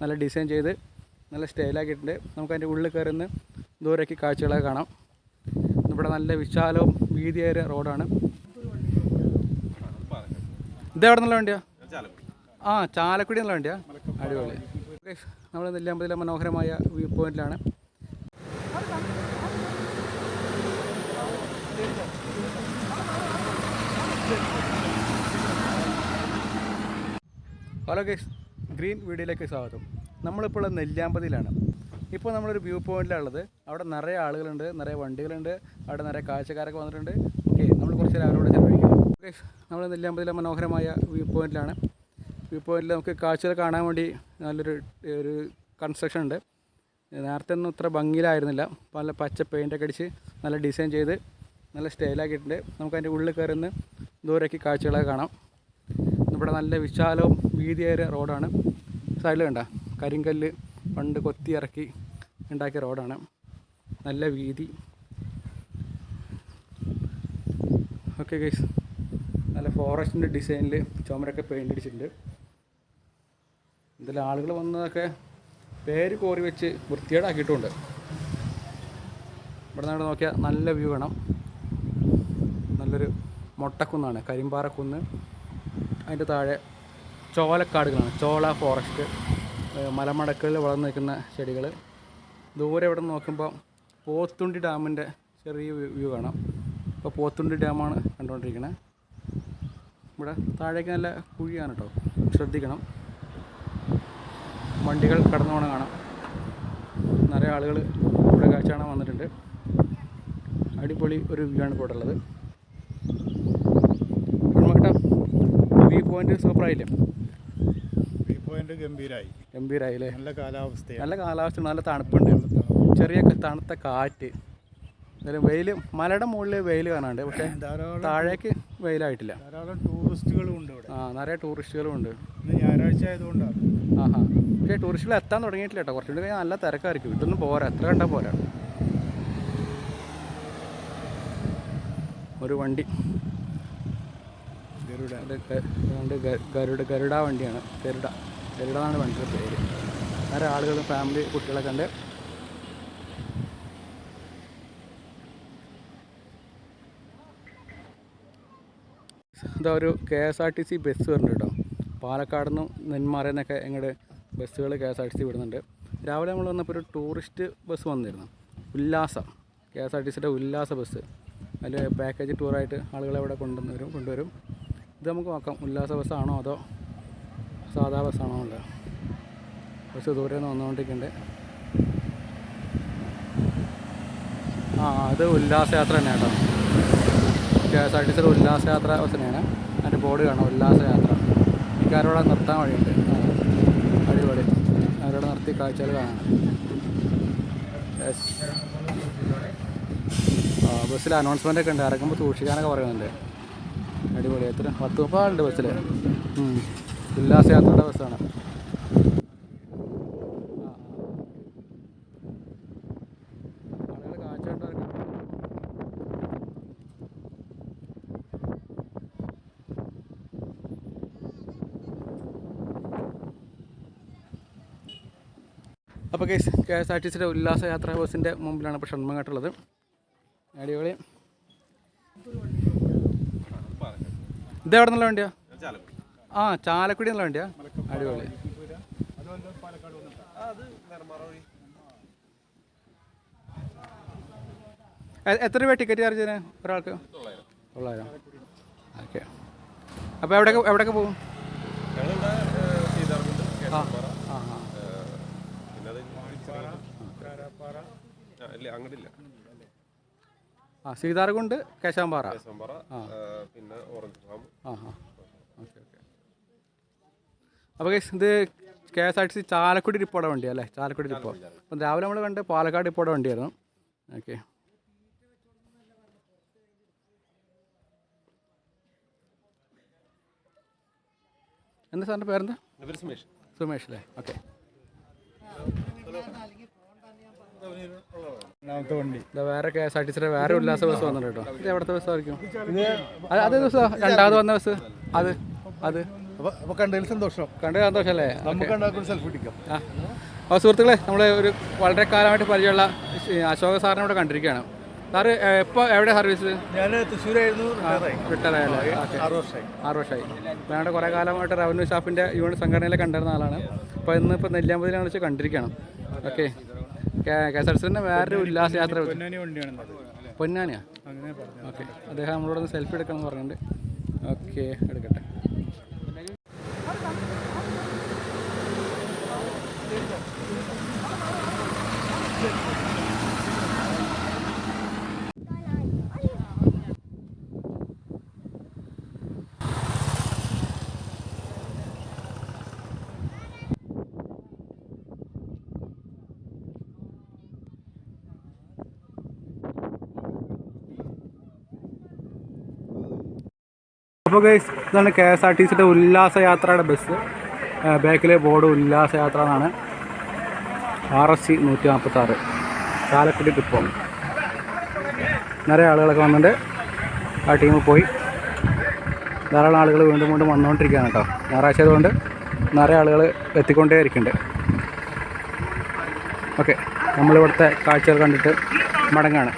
നല്ല ഡിസൈൻ ചെയ്ത് നല്ല സ്റ്റൈലാക്കിയിട്ടുണ്ട്. നമുക്കതിൻ്റെ ഉള്ളിൽ കയറുന്ന ദൂരേക്ക് കാഴ്ചകളൊക്കെ കാണാം. ഇവിടെ നല്ല വിശാലവും വീതിയേറിയ റോഡാണ്. ഇതെവിടെ നിന്നുള്ള വണ്ടിയാ? ചാലക്കുടി എന്നുള്ള വണ്ടിയാ. അടിപൊളി. നമ്മൾ നെല്ലിയാമ്പതിയിലെ മനോഹരമായ വ്യൂ പോയിന്റിലാണ്. ഹലോ ഗൈസ്, ഗ്രീൻ വീഡിയോയിലേക്ക് സ്വാഗതം. നമ്മളിപ്പോൾ നെല്ലിയാമ്പതിയിലാണ്. ഇപ്പോൾ നമ്മളൊരു വ്യൂ പോയിന്റിലാണുള്ളത്. അവിടെ നിറയെ ആളുകളുണ്ട്, നിറയെ വണ്ടികളുണ്ട്, അവിടെ നിറയെ കാഴ്ചക്കാരൊക്കെ വന്നിട്ടുണ്ട്. ഓക്കെ, നമ്മൾ കുറച്ച് അവരോട് ചെലവഴിക്കും. ഗൈസ്, നമ്മൾ നെല്ലിയാമ്പതിയിലെ മനോഹരമായ വ്യൂ പോയിന്റിലാണ്. വ്യൂ പോയിന്റിൽ നമുക്ക് കാഴ്ചകൾ കാണാൻ വേണ്ടി നല്ലൊരു കൺസ്ട്രക്ഷൻ ഉണ്ട്. നേരത്തെ ഒന്നും ഇത്ര ഭംഗിയിലായിരുന്നില്ല. നല്ല പച്ച പെയിൻ്റൊക്കെ അടിച്ച് നല്ല ഡിസൈൻ ചെയ്ത് നല്ല സ്റ്റൈലാക്കിയിട്ടുണ്ട്. നമുക്കതിൻ്റെ ഉള്ളിൽ കയറുന്ന ദൂരേക്ക് കാഴ്ചകളൊക്കെ കാണാം. ഇവിടെ നല്ല വിശാലവും വീതിയേറിയ റോഡാണ്. സൈഡിൽ കണ്ട കരിങ്കല്ല് പണ്ട് കൊത്തി ഇറക്കി ഉണ്ടാക്കിയ റോഡാണ്. നല്ല വീതി. ഓക്കെ ഗൈസ്, നല്ല ഫോറസ്റ്റിൻ്റെ ഡിസൈനിൽ ചുമരൊക്കെ പെയിൻ്റ് അടിച്ചിട്ടുണ്ട്. ഇതിൽ ആളുകൾ വന്നതൊക്കെ പേര് കോറി വെച്ച് വൃത്തികേടാക്കിയിട്ടുമുണ്ട്. ഇവിടെ നിന്ന് നോക്കിയാൽ നല്ല വ്യൂ കാണാം. നല്ലൊരു മൊട്ടക്കുന്നാണ്, കരിമ്പാറക്കുന്ന്. അതിൻ്റെ താഴെ ചോലക്കാടുകളാണ്, ചോല ഫോറസ്റ്റ്. മലമടക്കുകളിൽ വളർന്നു നിൽക്കുന്ന ചെടികൾ. ദൂരെ ഇവിടെ നോക്കുമ്പോൾ പോത്തുണ്ടി ഡാമിൻ്റെ ചെറിയ വ്യൂ കാണാം. ഇപ്പോൾ പോത്തുണ്ടി ഡാമാണ് കണ്ടുകൊണ്ടിരിക്കുന്നത്. ഇവിടെ താഴേക്ക് നല്ല കുഴിയാണ് കേട്ടോ, ശ്രദ്ധിക്കണം. വണ്ടികൾ കടന്നു പോകണം കാണാം. നിറയെ ആളുകൾ ഇവിടെ കാഴ്ച കാണാൻ വന്നിട്ടുണ്ട്. അടിപൊളി ഒരു വ്യൂ ആണ് ഇപ്പോൾ ഉള്ളത്. വ്യൂ പോയിന്റ് സൂപ്പറായില്ലേ? വ്യൂ പോയിന്റ് ഗംഭീരായില്ലേ? നല്ല കാലാവസ്ഥ, നല്ല തണുപ്പുണ്ട്, ചെറിയ തണുത്ത കാറ്റ്. വെയിൽ, മലയുടെ മുകളിൽ വെയിൽ കാണാണ്ട്, പക്ഷേ താഴേക്ക് വെയിലായിട്ടില്ല. ധാരാളം ടൂറിസ്റ്റുകളും ഉണ്ട് ഇവിടെ. നിറയെ ടൂറിസ്റ്റുകളും ഉണ്ട്. ഞായറാഴ്ച ആയതുകൊണ്ടാണ്. പക്ഷേ ടൂറിസ്റ്റുകൾ എത്താൻ തുടങ്ങിയിട്ടില്ല കേട്ടോ. കുറച്ചുകൂടി കഴിഞ്ഞാൽ നല്ല തിരക്കായിരിക്കും. ഇതൊന്നും പോരാ, എത്ര കണ്ടാൽ പോരാ. ഒരു വണ്ടി ഗരുഡ വണ്ടിയാണ്. ഗരുഡ എന്നാണ് വണ്ടിയുടെ പേര്. വേറെ ആളുകളും ഫാമിലി കുട്ടികളൊക്കെ ഉണ്ട്. ഇതാ ഒരു KSRTC ബസ് വരുന്നുണ്ട് കേട്ടോ. പാലക്കാട് നിന്നും നെന്മാറയിൽ നിന്നൊക്കെ ഇങ്ങോട്ട് ബസ്സുകൾ KSRTC വിടുന്നുണ്ട്. രാവിലെ നമ്മൾ വന്നപ്പോൾ ഒരു ടൂറിസ്റ്റ് ബസ് വന്നിരുന്നു, ഉല്ലാസ, KSRTCയുടെ ഉല്ലാസ ബസ്. അതിൽ പാക്കേജ് ടൂറായിട്ട് ആളുകളെ ഇവിടെ കൊണ്ടുവരും. ഇത് നമുക്ക് നോക്കാം, ഉല്ലാസ ബസ്സാണോ അതോ സാധാ ബസ്സാണോ ഉള്ളത്. ബസ് ദൂരെ നിന്ന് വന്നുകൊണ്ടിരിക്കുന്നുണ്ട്. അത് ഉല്ലാസയാത്ര തന്നെയാണ് കേട്ടോ. KSRTCയുടെ ഉല്ലാസയാത്ര ബസ് തന്നെയാണ്. അതിൻ്റെ ബോർഡ് കാണാം, ഉല്ലാസയാത്ര. എനിക്കാരോടെ നിർത്താൻ വഴിയുണ്ട്. അടിപൊളി, അവരോട് നിർത്തി കാഴ്ചകൾ കാണാം. ബസ്സിൽ അനൗൺസ്മെൻ്റ് ഒക്കെ ഉണ്ട്, ഇറങ്ങുമ്പോൾ സൂക്ഷിക്കാനൊക്കെ പറയുന്നുണ്ട്. അടിപൊളി. എത്ര 10-30 ആളുണ്ട് ബസ്സിൽ. ഉല്ലാസയാത്രയുടെ ബസ്സാണ്. ആളുകൾ കാഴ്ച കണ്ടവർക്ക് അപ്പോൾ KSRTCയുടെ ഉല്ലാസയാത്രാ ബസ്സിൻ്റെ മുമ്പിലാണ് ഇപ്പോൾ ഷൺമുഖായിട്ടുള്ളത്. അടിപൊളി. ഇതെവിടെ നിന്നുള്ള വണ്ടിയാ? ചാലക്കുടി എന്നുള്ള വണ്ടിയാ. അടിപൊളി. എത്ര രൂപ ടിക്കറ്റ് ചാർജ് ചെയ്യുന്നത് ഒരാൾക്ക്? 900. ഓക്കെ. അപ്പോൾ എവിടെയൊക്കെ പോകും? സീതാർകുണ്ട്, കേശാമ്പാറ, പിന്നെ ഓറഞ്ച് ഫാം. ഓക്കെ. അപ്പോൾ ഇത് KSRTC ചാലക്കുടി ഡിപ്പോയുടെ വണ്ടിയാണ് അല്ലേ? ചാലക്കുടി ഡിപ്പോ. അപ്പം രാവിലെ നമ്മൾ കണ്ട് പാലക്കാട് ഡിപ്പോയുടെ വണ്ടിയായിരുന്നു. ഓക്കെ. എന്താ സാറിൻ്റെ പേരെന്താ? സുമേഷ് അല്ലേ? ഓക്കെ. വേറെ KSRTCയുടെ വേറെ ഉല്ലാസ ബസ് വന്നിട്ട് കേട്ടോ. ഇത് എവിടുത്തെ ബസ്സായിരിക്കും? അതേ ദിവസം രണ്ടാമത് വന്ന ബസ്. അത് അപ്പോൾ കണ്ടതിൽ സന്തോഷം. കണ്ട് സന്തോഷമല്ലേ? നമുക്ക് ഉണ്ടാക്കുന്ന സെൽഫി പിടിക്കാം. ആ അപ്പോൾ സുഹൃത്തുക്കളെ, നമ്മൾ ഒരു വളരെ കാലമായിട്ട് പരിചയമുള്ള അശോക സാറിനെ ഇവിടെ കണ്ടിരിക്കുകയാണ്. സാറ് ഇപ്പോൾ എവിടെ സർവീസ്? ഞാൻ തൃശ്ശൂരായിരുന്നു, റിട്ടയറായല്ലേ? 6 വർഷമായി. ഞങ്ങളുടെ കുറേ കാലമായിട്ട് റവന്യൂ സ്റ്റാഫിൻ്റെ യൂണിറ്റ് സംഘടനയിൽ കണ്ടിരുന്ന ആളാണ്. അപ്പോൾ ഇന്നിപ്പോൾ നെല്ലിയാമ്പതിലാണ് വെച്ച് കണ്ടിരിക്കുകയാണ്. ഓക്കെ, KSRTC വേറൊരു ഉല്ലാസയാത്ര. പൊന്നാനിയാ? ഓക്കെ, അദ്ദേഹം നമ്മളോട് ഒന്ന് സെൽഫി എടുക്കാമെന്ന് പറഞ്ഞിട്ടുണ്ട്. ഓക്കെ, എടുക്കട്ടെ. അപ്പോൾ ഗൈസ്, ഇതാണ് KSRTCയുടെ ഉല്ലാസയാത്രയുടെ ബസ്. ബാക്കിലെ ബോർഡ് ഉല്ലാസയാത്ര എന്നാണ്. RSC 146 Chalakudy depot. നിറയെ ആളുകളൊക്കെ വന്നിട്ടുണ്ട്. ആ ടീം പോയി. ധാരാളം ആളുകൾ വീണ്ടും വീണ്ടും വന്നുകൊണ്ടിരിക്കുകയാണ് കേട്ടോ. ഞായറാഴ്ച ആയതുകൊണ്ട് നിറയെ ആളുകൾ എത്തിക്കൊണ്ടേ ഇരിക്കുന്നുണ്ട്. ഓക്കെ, നമ്മളിവിടുത്തെ കാഴ്ചകൾ കണ്ടിട്ട് മടങ്ങാണ്.